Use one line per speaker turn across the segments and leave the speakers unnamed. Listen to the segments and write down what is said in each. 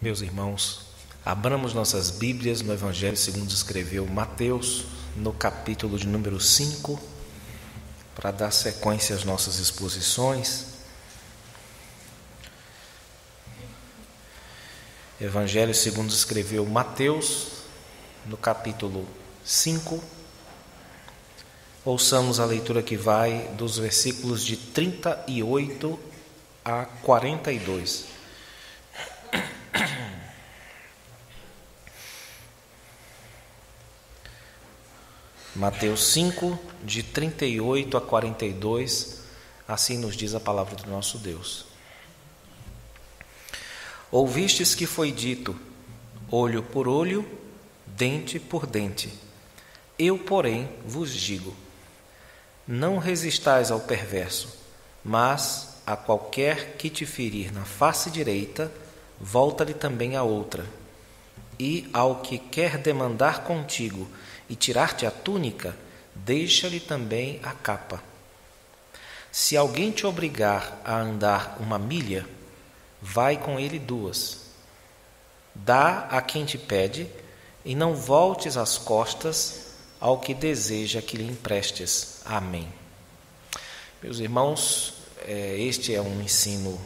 Meus irmãos, abramos nossas Bíblias no Evangelho segundo escreveu Mateus, no capítulo de número 5, para dar sequência às nossas exposições. Evangelho segundo escreveu Mateus, no capítulo 5. Ouçamos a leitura que vai dos versículos de 38 a 42. Mateus 5, de 38 a 42, assim nos diz a palavra do nosso Deus. Ouvistes que foi dito, olho por olho, dente por dente. Eu, porém, vos digo, não resistais ao perverso, mas a qualquer que te ferir na face direita, volta-lhe também a outra. E ao que quer demandar contigo e tirar-te a túnica, deixa-lhe também a capa. Se alguém te obrigar a andar 1 milha, vai com ele 2. Dá a quem te pede, e não voltes as costas ao que deseja que lhe emprestes. Amém. Meus irmãos, este é um ensino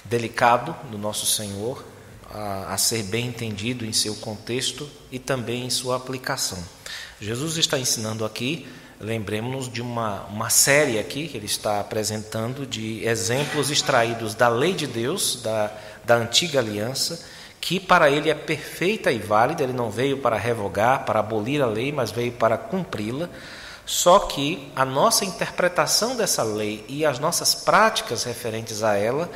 delicado do nosso Senhor, a ser bem entendido em seu contexto e também em sua aplicação. Jesus está ensinando aqui, lembremos-nos de uma série aqui que ele está apresentando de exemplos extraídos da lei de Deus, da antiga aliança, que para ele é perfeita e válida. Ele não veio para revogar, para abolir a lei, mas veio para cumpri-la. Só que a nossa interpretação dessa lei e as nossas práticas referentes a ela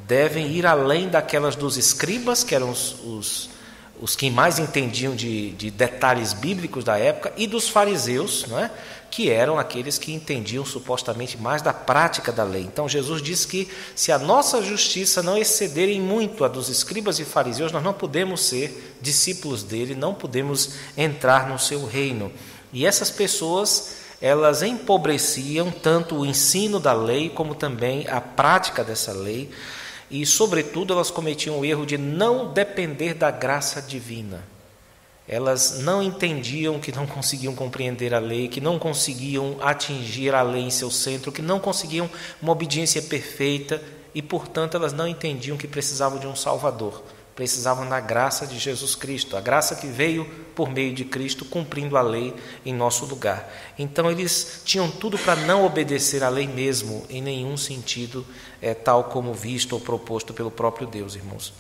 devem ir além daquelas dos escribas, que eram os que mais entendiam de detalhes bíblicos da época, e dos fariseus, não é? Que eram aqueles que entendiam supostamente mais da prática da lei. Então Jesus disse que se a nossa justiça não exceder em muito a dos escribas e fariseus, nós não podemos ser discípulos dele, não podemos entrar no seu reino. E essas pessoas, elas empobreciam tanto o ensino da lei como também a prática dessa lei. E, sobretudo, elas cometiam o erro de não depender da graça divina. Elas não entendiam, que não conseguiam compreender a lei, que não conseguiam atingir a lei em seu centro, que não conseguiam uma obediência perfeita e, portanto, elas não entendiam que precisavam de um Salvador. Precisavam da graça de Jesus Cristo, a graça que veio por meio de Cristo, cumprindo a lei em nosso lugar. Então eles tinham tudo para não obedecer à lei mesmo, em nenhum sentido, tal como visto ou proposto pelo próprio Deus, irmãos.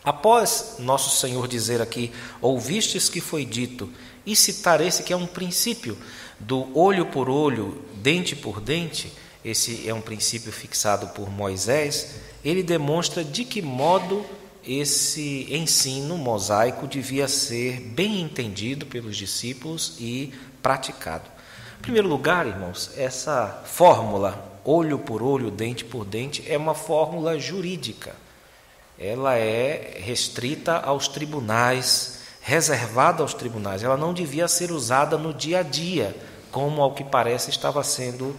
Após nosso Senhor dizer aqui, ouvistes que foi dito, e citar esse que é um princípio do olho por olho, dente por dente, esse é um princípio fixado por Moisés, ele demonstra de que modo esse ensino mosaico devia ser bem entendido pelos discípulos e praticado. Em primeiro lugar, irmãos, essa fórmula, olho por olho, dente por dente, é uma fórmula jurídica. Ela é restrita aos tribunais, reservada aos tribunais. Ela não devia ser usada no dia a dia, como ao que parece estava sendo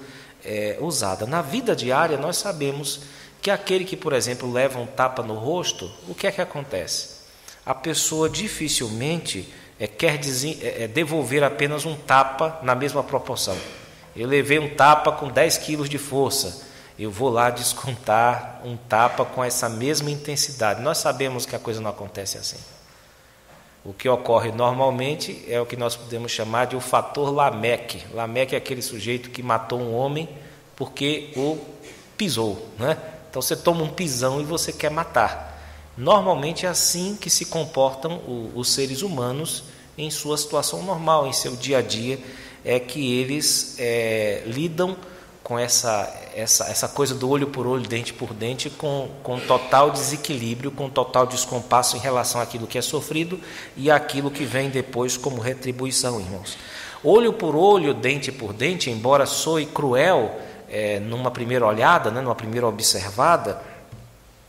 usada. Na vida diária, nós sabemos que aquele que, por exemplo, leva um tapa no rosto, o que é que acontece? A pessoa dificilmente quer devolver apenas um tapa na mesma proporção. Eu levei um tapa com 10 quilos de força, eu vou lá descontar um tapa com essa mesma intensidade. Nós sabemos que a coisa não acontece assim. O que ocorre normalmente é o que nós podemos chamar de o fator Lameque. Lameque é aquele sujeito que matou um homem porque o pisou, né? Então você toma um pisão e você quer matar. Normalmente é assim que se comportam os seres humanos em sua situação normal, em seu dia a dia, é que eles lidam com essa coisa do olho por olho, dente por dente, com total desequilíbrio, com total descompasso em relação àquilo que é sofrido e àquilo que vem depois como retribuição, irmãos. Olho por olho, dente por dente, embora soe cruel, numa primeira olhada, numa primeira observada,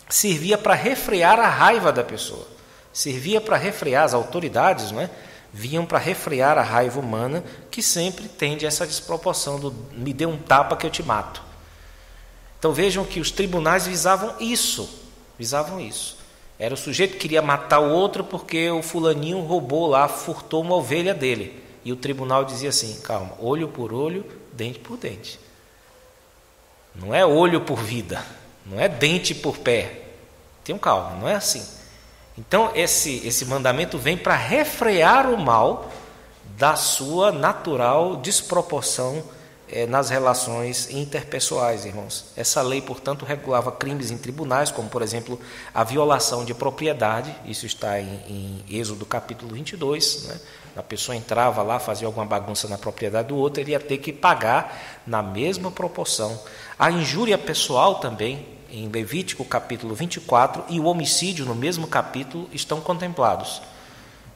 servia para refrear a raiva da pessoa, servia para refrear as autoridades, vinham para refrear a raiva humana, que sempre tende a essa desproporção do me dê um tapa que eu te mato. Então vejam que os tribunais visavam isso. Era o sujeito que queria matar o outro porque o fulaninho roubou lá, furtou uma ovelha dele. E o tribunal dizia assim: calma, olho por olho, dente por dente. Não é olho por vida, não é dente por pé. Tenham calma, não é assim. Então esse mandamento vem para refrear o mal da sua natural desproporção nas relações interpessoais, irmãos. Essa lei, portanto, regulava crimes em tribunais, como, por exemplo, a violação de propriedade. Isso está em Êxodo capítulo 22, né? A pessoa entrava lá, fazia alguma bagunça na propriedade do outro, ele ia ter que pagar na mesma proporção. A injúria pessoal também, em Levítico capítulo 24, e o homicídio no mesmo capítulo estão contemplados.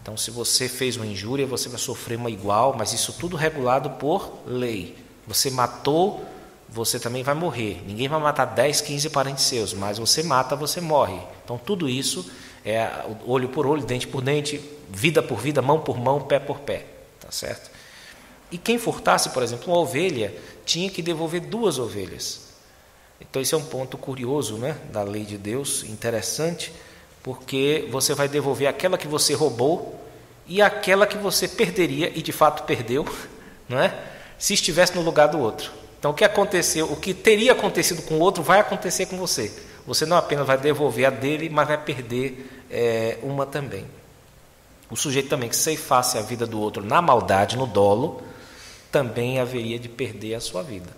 Então, se você fez uma injúria, você vai sofrer uma igual, mas isso tudo regulado por lei. Você matou, você também vai morrer. Ninguém vai matar 10, 15 parentes seus, mas você mata, você morre. Então, tudo isso é olho por olho, dente por dente, vida por vida, mão por mão, pé por pé. Tá certo? E quem furtasse, por exemplo, uma ovelha, tinha que devolver 2 ovelhas. Então, esse é um ponto curioso, né, da lei de Deus, interessante, porque você vai devolver aquela que você roubou e aquela que você perderia, e de fato perdeu, não é? Se estivesse no lugar do outro. Então, o que aconteceu, o que teria acontecido com o outro vai acontecer com você. Você não apenas vai devolver a dele, mas vai perder uma também. O sujeito também que ceifasse a vida do outro na maldade, no dolo, também haveria de perder a sua vida.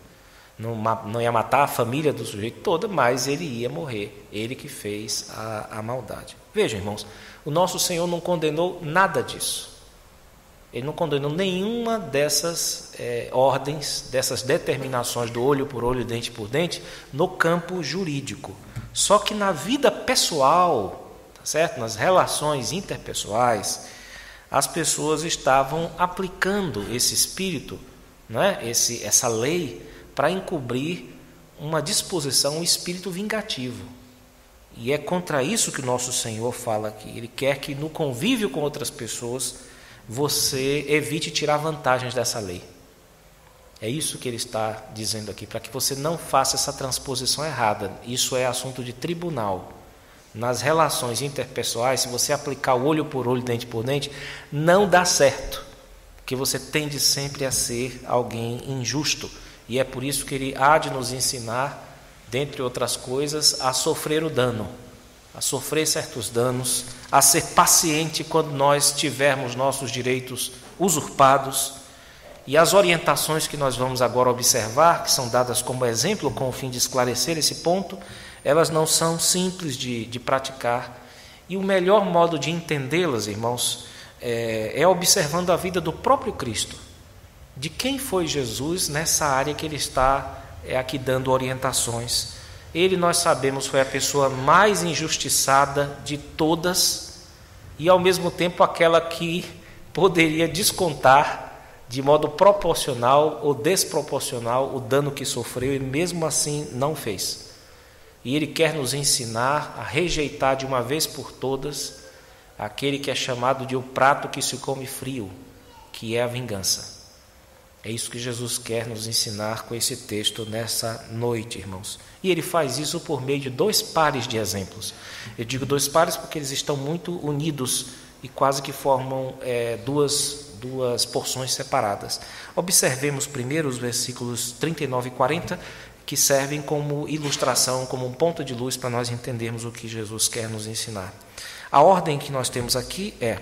Não ia matar a família do sujeito toda, mas ele ia morrer, ele que fez a maldade. Vejam, irmãos, o nosso Senhor não condenou nada disso. Ele não condenou nenhuma dessas ordens, dessas determinações do olho por olho, dente por dente, no campo jurídico. Só que na vida pessoal, tá certo? Nas relações interpessoais, as pessoas estavam aplicando esse espírito, né? Essa lei, para encobrir uma disposição, um espírito vingativo. E é contra isso que o nosso Senhor fala aqui. Ele quer que no convívio com outras pessoas você evite tirar vantagens dessa lei. É isso que ele está dizendo aqui, para que você não faça essa transposição errada. Isso é assunto de tribunal. Nas relações interpessoais, se você aplicar o olho por olho, dente por dente, não dá certo, porque você tende sempre a ser alguém injusto. E é por isso que ele há de nos ensinar, dentre outras coisas, a sofrer o dano, a sofrer certos danos, a ser paciente quando nós tivermos nossos direitos usurpados. E as orientações que nós vamos agora observar, que são dadas como exemplo com o fim de esclarecer esse ponto, elas não são simples de praticar. E o melhor modo de entendê-las, irmãos, é observando a vida do próprio Cristo. De quem foi Jesus nessa área que ele está aqui dando orientações. Ele, nós sabemos, foi a pessoa mais injustiçada de todas e, ao mesmo tempo, aquela que poderia descontar de modo proporcional ou desproporcional o dano que sofreu e, mesmo assim, não fez. E ele quer nos ensinar a rejeitar de uma vez por todas aquele que é chamado de o prato que se come frio, que é a vingança. É isso que Jesus quer nos ensinar com esse texto nessa noite, irmãos. E ele faz isso por meio de 2 pares de exemplos. Eu digo 2 pares porque eles estão muito unidos e quase que formam duas porções separadas. Observemos primeiro os versículos 39 e 40, que servem como ilustração, como um ponto de luz para nós entendermos o que Jesus quer nos ensinar. A ordem que nós temos aqui é,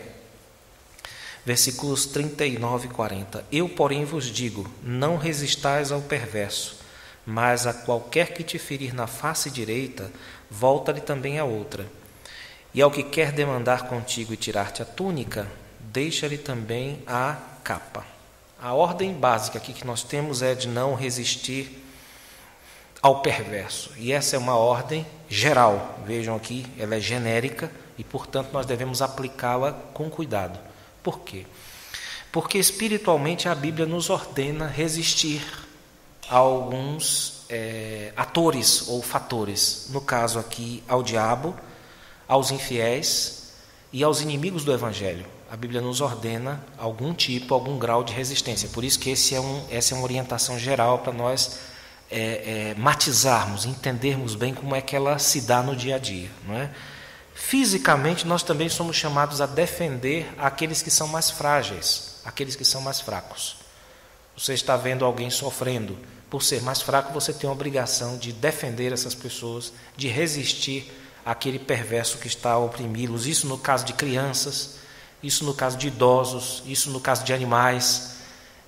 versículos 39 e 40. Eu, porém, vos digo, não resistais ao perverso, mas a qualquer que te ferir na face direita, volta-lhe também a outra. E ao que quer demandar contigo e tirar-te a túnica, deixa-lhe também a capa. A ordem básica aqui que nós temos é de não resistir ao perverso. E essa é uma ordem geral. Vejam aqui, ela é genérica e, portanto, nós devemos aplicá-la com cuidado. Por quê? Porque espiritualmente a Bíblia nos ordena resistir a alguns atores ou fatores. No caso aqui, ao diabo, aos infiéis e aos inimigos do Evangelho. A Bíblia nos ordena algum grau de resistência. Por isso que essa é uma orientação geral para nós matizarmos, entendermos bem como é que ela se dá no dia a dia, não é? Fisicamente, nós também somos chamados a defender aqueles que são mais frágeis, aqueles que são mais fracos. Você está vendo alguém sofrendo. Por ser mais fraco, você tem a obrigação de defender essas pessoas, de resistir àquele perverso que está a oprimi-los. Isso no caso de crianças, isso no caso de idosos, isso no caso de animais.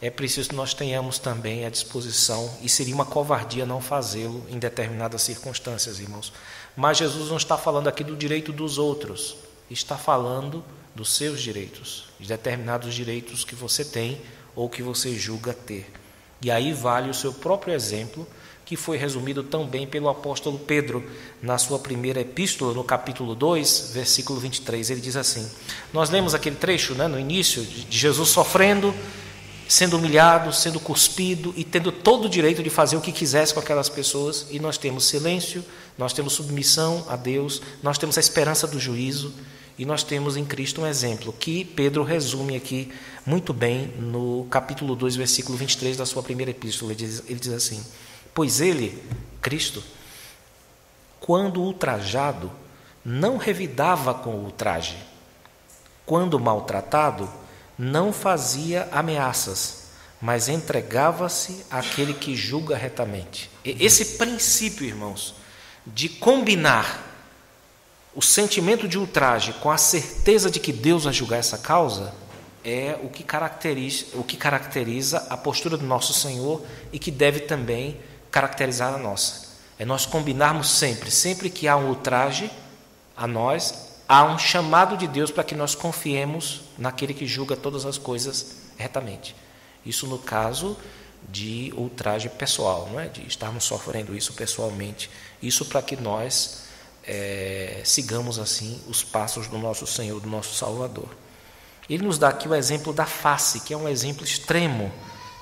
É preciso que nós tenhamos também à disposição, e seria uma covardia não fazê-lo em determinadas circunstâncias, irmãos. Mas Jesus não está falando aqui do direito dos outros, está falando dos seus direitos, de determinados direitos que você tem ou que você julga ter. E aí vale o seu próprio exemplo, que foi resumido tão bem pelo apóstolo Pedro, na sua primeira epístola, no capítulo 2, versículo 23. Ele diz assim, nós lemos aquele trecho, no início, de Jesus sofrendo, sendo humilhado, sendo cuspido e tendo todo o direito de fazer o que quisesse com aquelas pessoas, e nós temos silêncio, nós temos submissão a Deus, nós temos a esperança do juízo, e nós temos em Cristo um exemplo, que Pedro resume aqui muito bem no capítulo 2, versículo 23 da sua primeira epístola. Ele diz assim, pois ele, Cristo, quando ultrajado, não revidava com o ultraje, quando maltratado, não fazia ameaças, mas entregava-se àquele que julga retamente. Esse princípio, irmãos, de combinar o sentimento de ultraje com a certeza de que Deus vai julgar essa causa, é o que caracteriza a postura do nosso Senhor e que deve também caracterizar a nossa. É nós combinarmos sempre que há um ultraje a nós, há um chamado de Deus para que nós confiemos naquele que julga todas as coisas retamente. Isso no caso de ultraje pessoal, não é? De estarmos sofrendo isso pessoalmente. Isso para que nós sigamos assim os passos do nosso Senhor, do nosso Salvador. Ele nos dá aqui o exemplo da face, que é um exemplo extremo,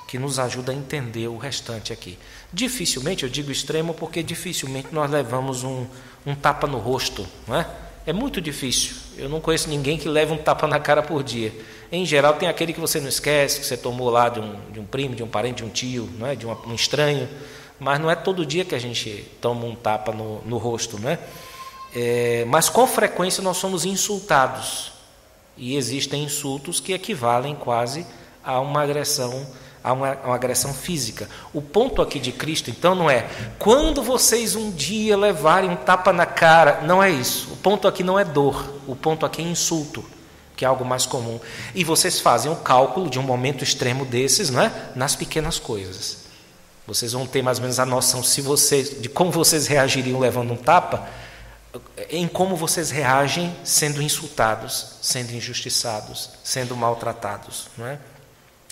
que nos ajuda a entender o restante aqui. Dificilmente, eu digo extremo porque dificilmente nós levamos um tapa no rosto, não é? É muito difícil. Eu não conheço ninguém que leve um tapa na cara por dia. Em geral, tem aquele que você não esquece, que você tomou lá de um primo, de um parente, de um tio, não é? De um estranho. Mas não é todo dia que a gente toma um tapa no rosto, não é? Mas com frequência nós somos insultados. E existem insultos que equivalem quase a uma agressão, uma agressão física. O ponto aqui de Cristo, então, não é quando vocês um dia levarem um tapa na cara, não é isso. O ponto aqui não é dor, o ponto aqui é insulto, que é algo mais comum. E vocês fazem um cálculo de um momento extremo desses, não é? Nas pequenas coisas. Vocês vão ter mais ou menos a noção de como vocês reagiriam levando um tapa, em como vocês reagem sendo insultados, sendo injustiçados, sendo maltratados, não é?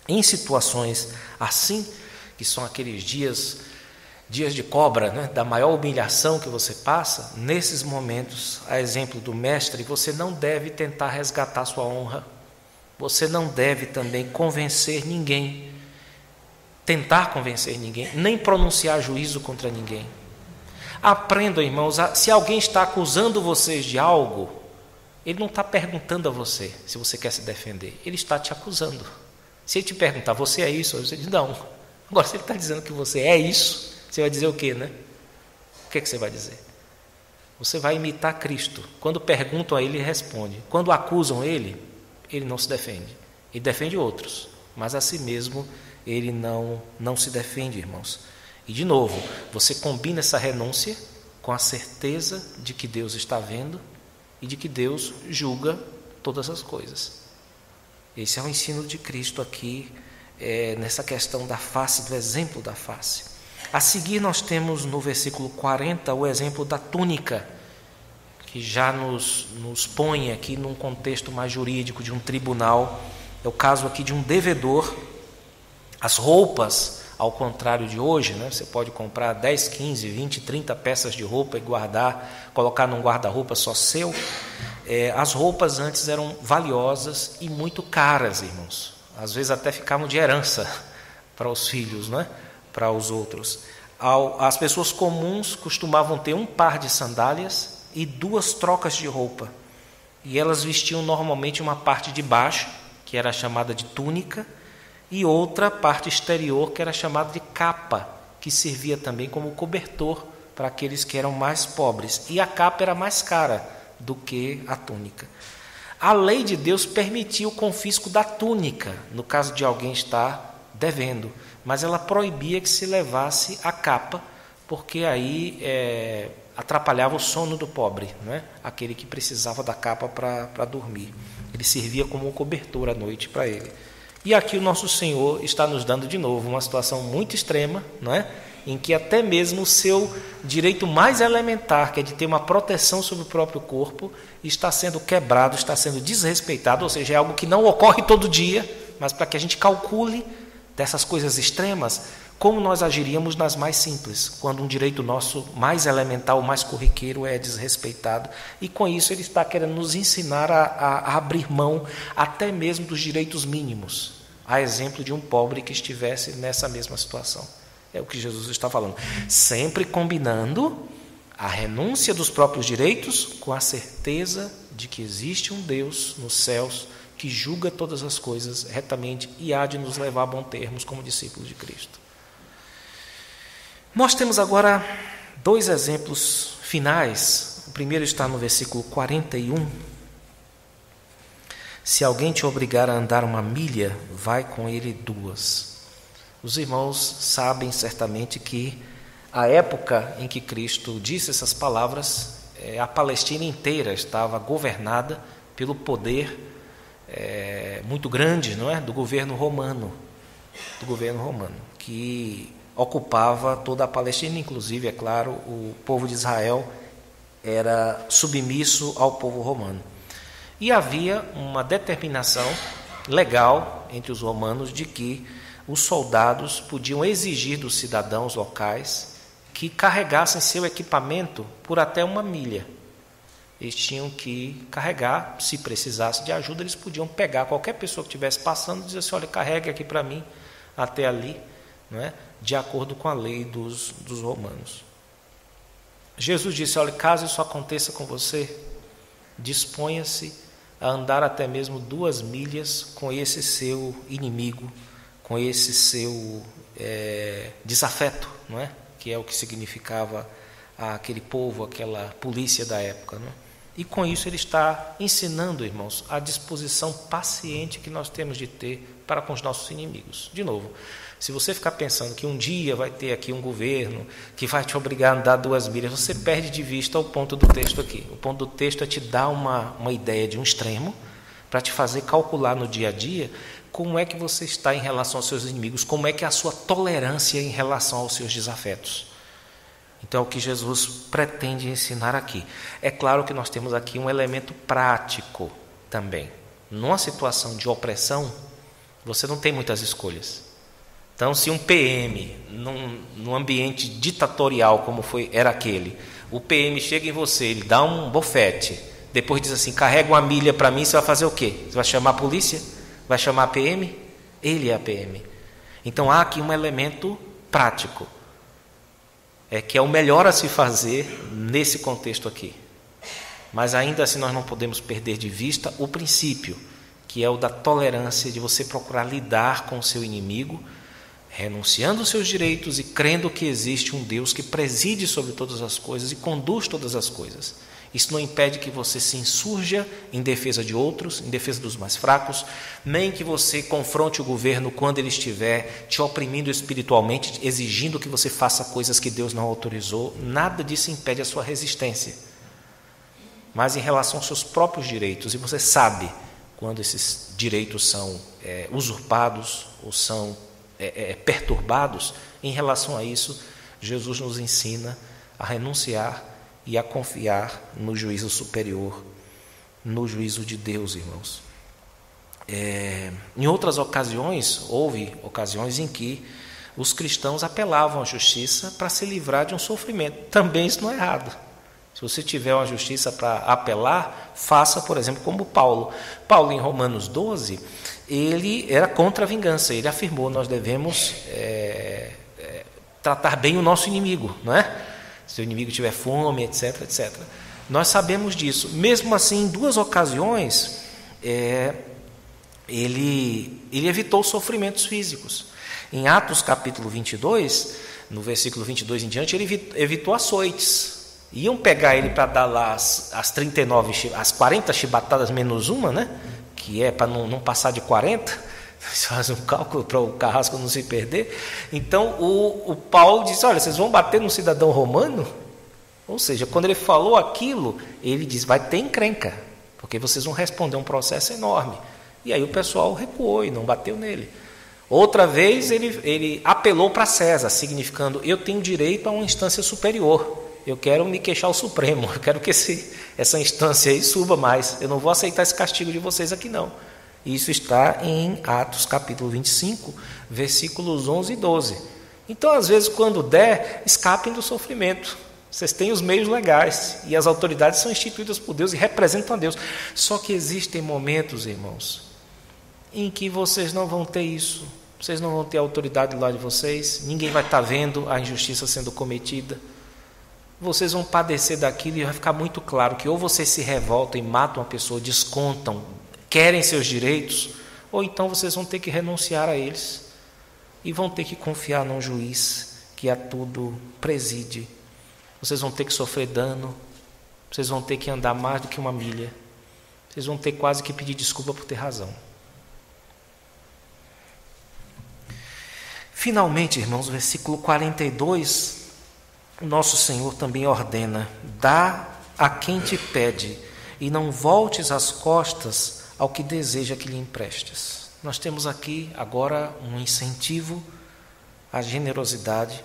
Em situações assim, que são aqueles dias de cobra, né, da maior humilhação que você passa, nesses momentos, a exemplo do mestre, você não deve tentar resgatar sua honra, você não deve também convencer ninguém, tentar convencer ninguém, nem pronunciar juízo contra ninguém. Aprendam, irmãos, se alguém está acusando vocês de algo, ele não está perguntando a você se você quer se defender, ele está te acusando. Se ele te perguntar, você é isso? Você diz, não. Agora, se ele está dizendo que você é isso, você vai dizer o quê, né? O que é que você vai dizer? Você vai imitar Cristo. Quando perguntam a ele, ele responde. Quando acusam ele não se defende. Ele defende outros, mas a si mesmo ele não se defende, irmãos. E, de novo, você combina essa renúncia com a certeza de que Deus está vendo e de que Deus julga todas as coisas. Esse é o ensino de Cristo aqui, nessa questão da face, do exemplo da face. A seguir nós temos no versículo 40 o exemplo da túnica, que já nos põe aqui num contexto mais jurídico de um tribunal. É o caso aqui de um devedor. As roupas, ao contrário de hoje, né? Você pode comprar 10, 15, 20, 30 peças de roupa e guardar, colocar num guarda-roupa só seu. As roupas antes eram valiosas e muito caras, irmãos. Às vezes até ficavam de herança para os filhos, né? Para os outros. As pessoas comuns costumavam ter um par de sandálias e 2 trocas de roupa. E elas vestiam normalmente uma parte de baixo, que era chamada de túnica, e outra parte exterior, que era chamada de capa, que servia também como cobertor para aqueles que eram mais pobres. E a capa era mais cara, do que a túnica. A lei de Deus permitia o confisco da túnica, no caso de alguém estar devendo, mas ela proibia que se levasse a capa, porque aí atrapalhava o sono do pobre, né? Aquele que precisava da capa para dormir. Ele servia como um cobertor à noite para ele. E aqui o nosso Senhor está nos dando de novo uma situação muito extrema, não é? Em que até mesmo o seu direito mais elementar, que é de ter uma proteção sobre o próprio corpo, está sendo quebrado, está sendo desrespeitado, ou seja, é algo que não ocorre todo dia, mas para que a gente calcule dessas coisas extremas, como nós agiríamos nas mais simples, quando um direito nosso mais elementar, o mais corriqueiro é desrespeitado. E com isso ele está querendo nos ensinar a abrir mão até mesmo dos direitos mínimos, a exemplo de um pobre que estivesse nessa mesma situação. É o que Jesus está falando, sempre combinando a renúncia dos próprios direitos com a certeza de que existe um Deus nos céus que julga todas as coisas retamente e há de nos levar a bons termos como discípulos de Cristo. Nós temos agora 2 exemplos finais. O primeiro está no versículo 41. Se alguém te obrigar a andar 1 milha, vai com ele 2. Os irmãos sabem certamente que a época em que Cristo disse essas palavras, a Palestina inteira estava governada pelo poder muito grande, não é? do governo romano, que ocupava toda a Palestina, inclusive, é claro, o povo de Israel era submisso ao povo romano. E havia uma determinação legal entre os romanos de que os soldados podiam exigir dos cidadãos locais que carregassem seu equipamento por até 1 milha. Eles tinham que carregar, se precisasse de ajuda, eles podiam pegar qualquer pessoa que estivesse passando e dizer assim, olha, carregue aqui para mim até ali, não é? De acordo com a lei dos romanos. Jesus disse, olha, caso isso aconteça com você, disponha-se a andar até mesmo 2 milhas com esse seu inimigo, com esse seu desafeto, não é? Que é o que significava aquele povo, aquela polícia da época, não é? E com isso ele está ensinando, irmãos, a disposição paciente que nós temos de ter para com os nossos inimigos. De novo, se você ficar pensando que um dia vai ter aqui um governo que vai te obrigar a andar 2 milhas, você perde de vista o ponto do texto aqui. O ponto do texto é te dar uma ideia de um extremo, para te fazer calcular no dia a dia como é que você está em relação aos seus inimigos, como é que é a sua tolerância em relação aos seus desafetos. Então, é o que Jesus pretende ensinar aqui. É claro que nós temos aqui um elemento prático também. Numa situação de opressão, você não tem muitas escolhas. Então, se um PM, num ambiente ditatorial como era aquele, o PM chega em você, ele dá um bofete, depois diz assim, carrega 1 milha para mim, você vai fazer o quê? Você vai chamar a polícia? Vai chamar a PM? Ele é a PM. Então, há aqui um elemento prático, que é o melhor a se fazer nesse contexto aqui. Mas ainda assim nós não podemos perder de vista o princípio, que é o da tolerância, de você procurar lidar com o seu inimigo, renunciando aos seus direitos e crendo que existe um Deus que preside sobre todas as coisas e conduz todas as coisas. Isso não impede que você se insurja em defesa de outros, em defesa dos mais fracos, nem que você confronte o governo quando ele estiver te oprimindo espiritualmente, exigindo que você faça coisas que Deus não autorizou. Nada disso impede a sua resistência. Mas em relação aos seus próprios direitos, e você sabe quando esses direitos são usurpados ou são perturbados, em relação a isso, Jesus nos ensina a renunciar e a confiar no juízo superior, no juízo de Deus, irmãos. Em outras ocasiões, houve ocasiões em que os cristãos apelavam à justiça para se livrar de um sofrimento. Também isso não é errado. Se você tiver uma justiça para apelar, faça, por exemplo, como Paulo. Paulo, em Romanos 12, ele era contra a vingança. Ele afirmou, nós devemos tratar bem o nosso inimigo, não é? Se o inimigo tiver fome, etc, etc. Nós sabemos disso. Mesmo assim, em 2 ocasiões, ele evitou sofrimentos físicos. Em Atos capítulo 22, no versículo 22 em diante, ele evitou açoites. Iam pegar ele para dar lá as 39, as 40 chibatadas menos uma, né? Que é para não passar de 40. Eles fazem um cálculo para o carrasco não se perder. Então o Paulo disse: olha, vocês vão bater num cidadão romano? Ou seja, quando ele falou aquilo, ele diz: vai ter encrenca, porque vocês vão responder um processo enorme. E aí o pessoal recuou e não bateu nele. Outra vez ele apelou para César, significando: eu tenho direito a uma instância superior. Eu quero me queixar ao Supremo, eu quero que essa instância aí suba mais. Eu não vou aceitar esse castigo de vocês aqui não. Isso está em Atos capítulo 25, versículos 11 e 12. Então, às vezes, quando der, escapem do sofrimento. Vocês têm os meios legais e as autoridades são instituídas por Deus e representam a Deus. Só que existem momentos, irmãos, em que vocês não vão ter isso. Vocês não vão ter a autoridade do lado de vocês. Ninguém vai estar vendo a injustiça sendo cometida. Vocês vão padecer daquilo e vai ficar muito claro que ou vocês se revoltam e matam a pessoa, descontam, querem seus direitos, ou então vocês vão ter que renunciar a eles e vão ter que confiar num juiz que a tudo preside. Vocês vão ter que sofrer dano, vocês vão ter que andar mais do que uma milha, vocês vão ter quase que pedir desculpa por ter razão. Finalmente, irmãos, versículo 42, o nosso Senhor também ordena: dá a quem te pede, e não voltes as costas ao que deseja que lhe emprestes. Nós temos aqui agora um incentivo à generosidade,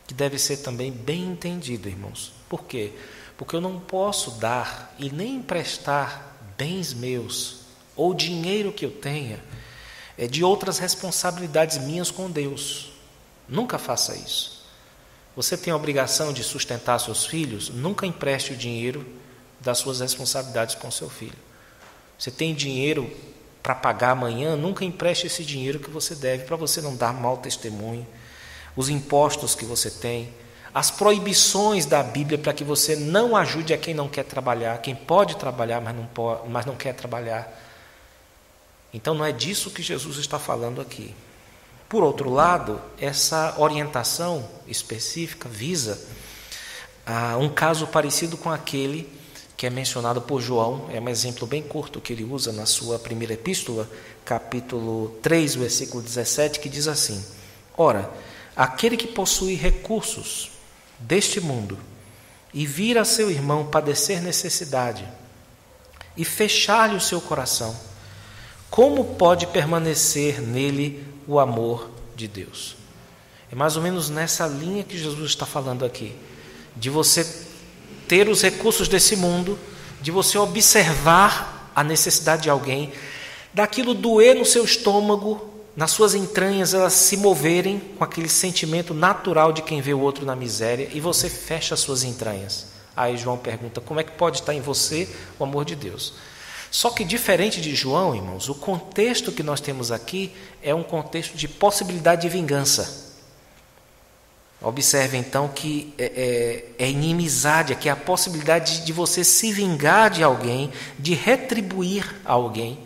que deve ser também bem entendido, irmãos. Por quê? Porque eu não posso dar e nem emprestar bens meus ou dinheiro que eu tenha de outras responsabilidades minhas com Deus. Nunca faça isso. Você tem a obrigação de sustentar seus filhos, nunca empreste o dinheiro das suas responsabilidades com seu filho. Você tem dinheiro para pagar amanhã, nunca empreste esse dinheiro que você deve, para você não dar mau testemunho. Os impostos que você tem, as proibições da Bíblia para que você não ajude a quem não quer trabalhar, quem pode trabalhar, mas não quer trabalhar. Então não é disso que Jesus está falando aqui. Por outro lado, essa orientação específica visa um caso parecido com aquele que é mencionado por João. É um exemplo bem curto que ele usa na sua primeira epístola, capítulo 3, versículo 17, que diz assim: ora, aquele que possui recursos deste mundo e vir a seu irmão padecer necessidade e fechar-lhe o seu coração, como pode permanecer nele o amor de Deus? É mais ou menos nessa linha que Jesus está falando aqui, de você ter os recursos desse mundo, de você observar a necessidade de alguém, daquilo doer no seu estômago, nas suas entranhas elas se moverem com aquele sentimento natural de quem vê o outro na miséria, e você fecha as suas entranhas. Aí João pergunta: como é que pode estar em você o amor de Deus? Só que, diferente de João, irmãos, o contexto que nós temos aqui é um contexto de possibilidade de vingança. Observe então que é inimizade, que é a possibilidade de você se vingar de alguém, de retribuir a alguém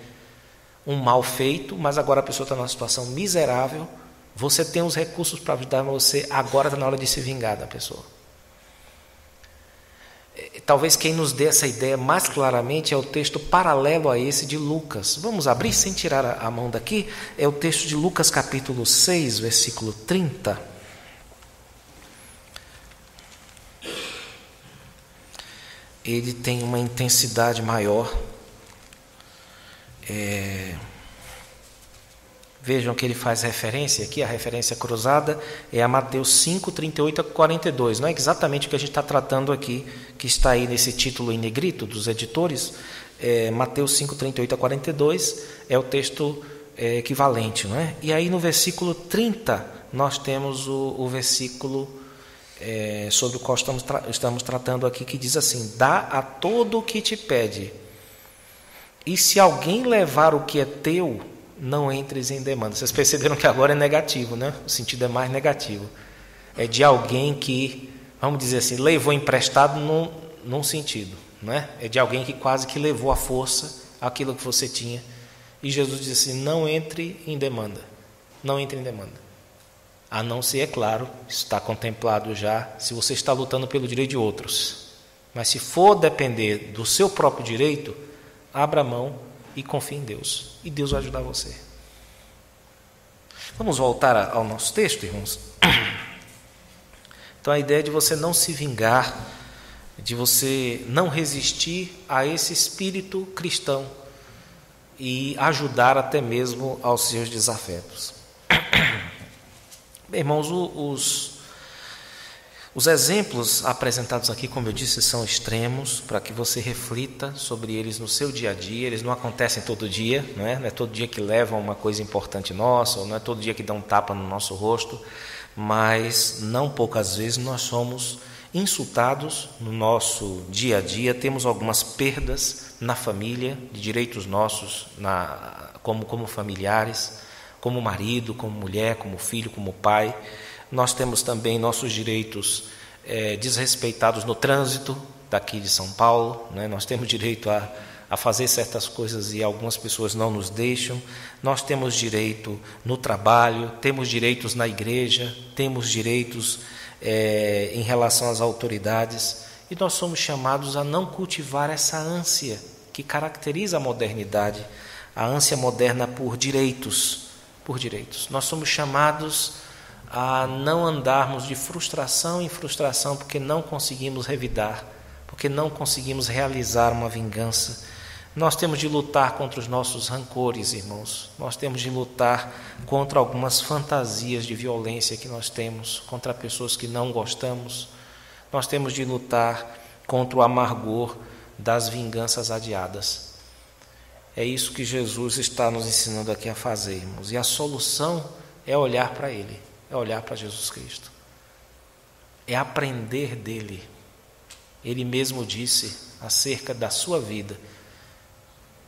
um mal feito, mas agora a pessoa está numa situação miserável, você tem os recursos para ajudar você, agora está na hora de se vingar da pessoa. Talvez quem nos dê essa ideia mais claramente é o texto paralelo a esse de Lucas. Vamos abrir sem tirar a mão daqui. É o texto de Lucas capítulo 6, versículo 30. Ele tem uma intensidade maior. Vejam que ele faz referência aqui, a referência cruzada é a Mateus 5, 38 a 42. Não é exatamente o que a gente está tratando aqui, que está aí nesse título em negrito dos editores. Mateus 5, 38 a 42 é o texto equivalente. Não é? E aí no versículo 30 nós temos o versículo sobre o qual estamos tratando aqui, que diz assim: dá a todo o que te pede, e se alguém levar o que é teu, não entres em demanda. Vocês perceberam que agora é negativo, né? O sentido é mais negativo. É de alguém que, vamos dizer assim, levou emprestado num sentido, né? É de alguém que quase que levou à força aquilo que você tinha. E Jesus diz assim: não entre em demanda. Não entre em demanda. A não ser, é claro, isso está contemplado já, se você está lutando pelo direito de outros. Mas se for depender do seu próprio direito, abra mão e confie em Deus. E Deus vai ajudar você. Vamos voltar ao nosso texto, irmãos? Então a ideia é de você não se vingar, de você não resistir a esse espírito cristão e ajudar até mesmo aos seus desafetos. Bem, irmãos, os exemplos apresentados aqui, como eu disse, são extremos, para que você reflita sobre eles no seu dia a dia. Eles não acontecem todo dia, não é todo dia que levam uma coisa importante nossa, ou não é todo dia que dão um tapa no nosso rosto, mas não poucas vezes nós somos insultados no nosso dia a dia, temos algumas perdas na família, de direitos nossos como familiares, como marido, como mulher, como filho, como pai. Nós temos também nossos direitos desrespeitados no trânsito daqui de São Paulo, né? Nós temos direito a fazer certas coisas e algumas pessoas não nos deixam. Nós temos direito no trabalho, temos direitos na igreja, temos direitos em relação às autoridades, e nós somos chamados a não cultivar essa ânsia que caracteriza a modernidade, a ânsia moderna por direitos. Nós somos chamados a não andarmos de frustração em frustração porque não conseguimos revidar, porque não conseguimos realizar uma vingança. Nós temos de lutar contra os nossos rancores, irmãos. Nós temos de lutar contra algumas fantasias de violência que nós temos, contra pessoas que não gostamos. Nós temos de lutar contra o amargor das vinganças adiadas. É isso que Jesus está nos ensinando aqui a fazer, irmãos. E a solução é olhar para Ele, é olhar para Jesus Cristo. É aprender dEle. Ele mesmo disse acerca da sua vida,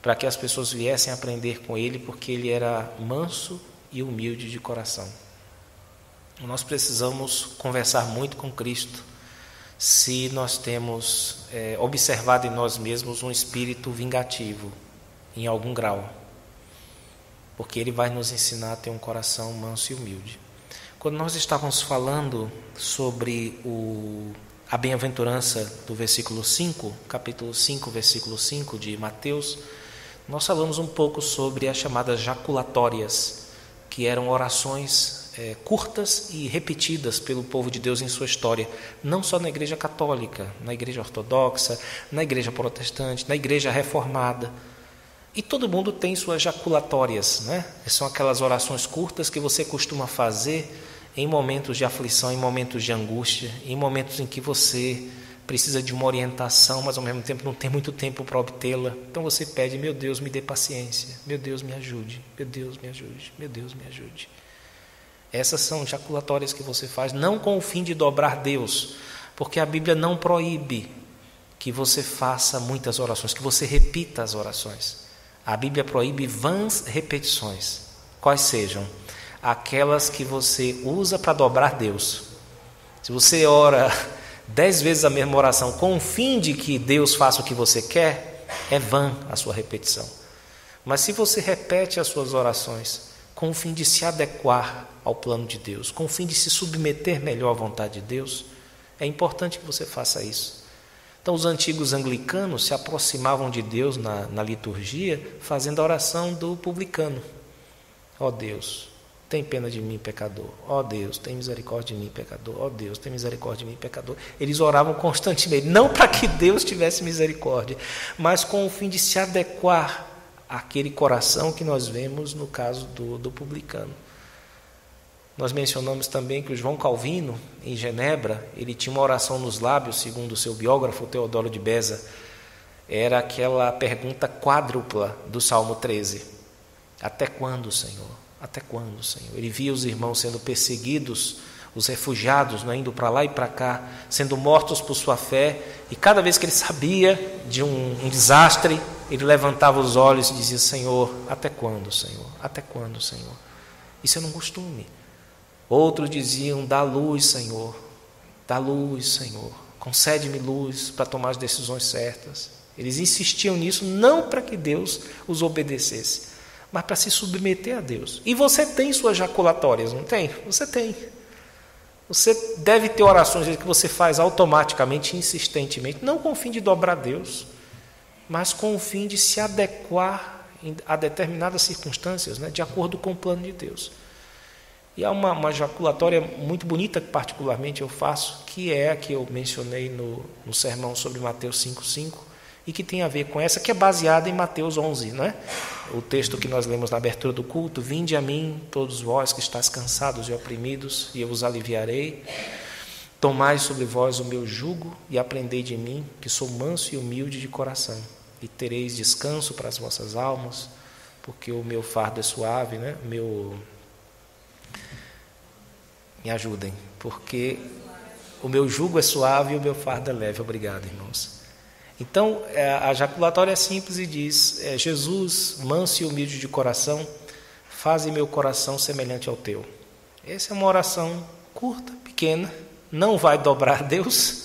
para que as pessoas viessem a aprender com Ele, porque Ele era manso e humilde de coração. Nós precisamos conversar muito com Cristo, se nós temos observado em nós mesmos um espírito vingativo, em algum grau, porque Ele vai nos ensinar a ter um coração manso e humilde. Quando nós estávamos falando sobre a bem-aventurança do versículo 5, capítulo 5, versículo 5 de Mateus, nós falamos um pouco sobre as chamadas jaculatórias, que eram orações curtas e repetidas pelo povo de Deus em sua história, não só na igreja católica, na igreja ortodoxa, na igreja protestante, na igreja reformada. E todo mundo tem suas jaculatórias, né? São aquelas orações curtas que você costuma fazer em momentos de aflição, em momentos de angústia, em momentos em que você precisa de uma orientação, mas ao mesmo tempo não tem muito tempo para obtê-la. Então você pede: meu Deus, me dê paciência, meu Deus, me ajude, meu Deus, me ajude, meu Deus, me ajude. Essas são jaculatórias que você faz, não com o fim de dobrar Deus, porque a Bíblia não proíbe que você faça muitas orações, que você repita as orações. A Bíblia proíbe vãs repetições, quais sejam aquelas que você usa para dobrar Deus. Se você ora 10 vezes a mesma oração com o fim de que Deus faça o que você quer, é vã a sua repetição. Mas se você repete as suas orações com o fim de se adequar ao plano de Deus, com o fim de se submeter melhor à vontade de Deus, é importante que você faça isso. Então os antigos anglicanos se aproximavam de Deus na liturgia fazendo a oração do publicano. Ó Deus, tem pena de mim, pecador. Ó Deus, tem misericórdia de mim, pecador. Ó Deus, tem misericórdia de mim, pecador. Eles oravam constantemente, não para que Deus tivesse misericórdia, mas com o fim de se adequar àquele coração que nós vemos no caso do publicano. Nós mencionamos também que o João Calvino, em Genebra, ele tinha uma oração nos lábios, segundo o seu biógrafo, Teodoro de Beza. Era aquela pergunta quádrupla do Salmo 13. Até quando, Senhor? Até quando, Senhor? Ele via os irmãos sendo perseguidos, os refugiados, né, indo para lá e para cá, sendo mortos por sua fé, e cada vez que ele sabia de um desastre, ele levantava os olhos e dizia: Senhor, até quando, Senhor? Até quando, Senhor? Isso era um costume. Outros diziam: dá luz, Senhor, dá luz, Senhor, concede-me luz para tomar as decisões certas. Eles insistiam nisso não para que Deus os obedecesse, mas para se submeter a Deus. E você tem suas jaculatórias, não tem? Você tem. Você deve ter orações que você faz automaticamente, insistentemente, não com o fim de dobrar Deus, mas com o fim de se adequar a determinadas circunstâncias, né, de acordo com o plano de Deus. E há uma jaculatória muito bonita que particularmente eu faço, que é a que eu mencionei no sermão sobre Mateus 5,5, e que tem a ver com essa, que é baseada em Mateus 11, né? O texto que nós lemos na abertura do culto: vinde a mim, todos vós que estáis cansados e oprimidos, e eu vos aliviarei. Tomai sobre vós o meu jugo e aprendei de mim, que sou manso e humilde de coração, e tereis descanso para as vossas almas, porque o meu fardo é suave, né? Me ajudem, porque o meu jugo é suave e o meu fardo é leve. Obrigado, irmãos. Então, a jaculatória é simples e diz: Jesus, manso e humilde de coração, faze meu coração semelhante ao teu. Essa é uma oração curta, pequena, não vai dobrar Deus,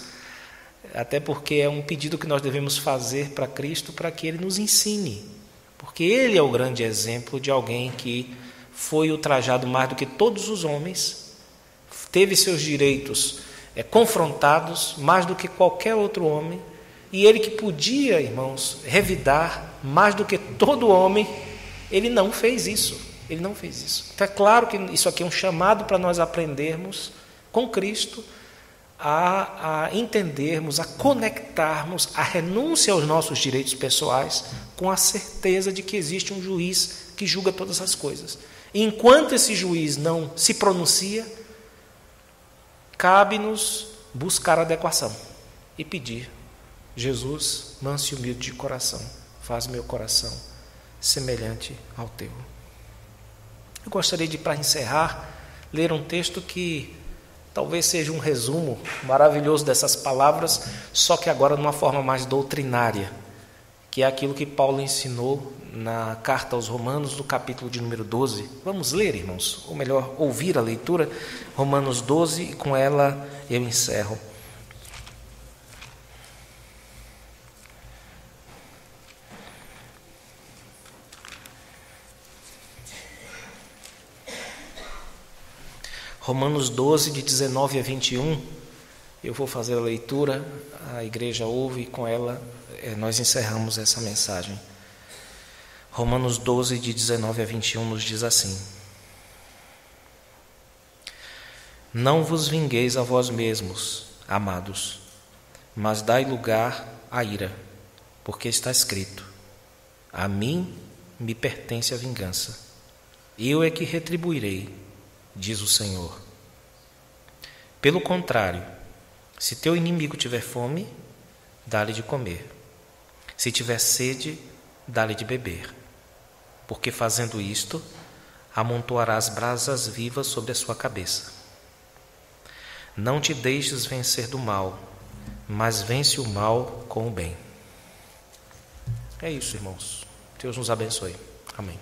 até porque é um pedido que nós devemos fazer para Cristo, para que Ele nos ensine, porque Ele é o grande exemplo de alguém que foi ultrajado mais do que todos os homens, teve seus direitos confrontados mais do que qualquer outro homem, e ele que podia, irmãos, revidar mais do que todo homem, ele não fez isso. Ele não fez isso. Então é claro que isso aqui é um chamado para nós aprendermos com Cristo a entendermos, a conectarmos a renúncia aos nossos direitos pessoais com a certeza de que existe um juiz que julga todas as coisas. E enquanto esse juiz não se pronuncia, cabe-nos buscar adequação e pedir: Jesus, manso e humilde de coração, faz meu coração semelhante ao teu. Eu gostaria de, para encerrar, ler um texto que talvez seja um resumo maravilhoso dessas palavras, só que agora de uma forma mais doutrinária, que é aquilo que Paulo ensinou na carta aos Romanos, do capítulo de número 12. Vamos ler, irmãos, ou melhor, ouvir a leitura, Romanos 12, e com ela eu encerro. Romanos 12, de 19 a 21, eu vou fazer a leitura, a igreja ouve e com ela nós encerramos essa mensagem. Romanos 12, de 19 a 21, nos diz assim: não vos vingueis a vós mesmos, amados, mas dai lugar à ira, porque está escrito: a mim me pertence a vingança, eu é que retribuirei, diz o Senhor. Pelo contrário, se teu inimigo tiver fome, dá-lhe de comer. Se tiver sede, dá-lhe de beber. Porque fazendo isto, amontoarás brasas vivas sobre a sua cabeça. Não te deixes vencer do mal, mas vence o mal com o bem. É isso, irmãos. Deus nos abençoe. Amém.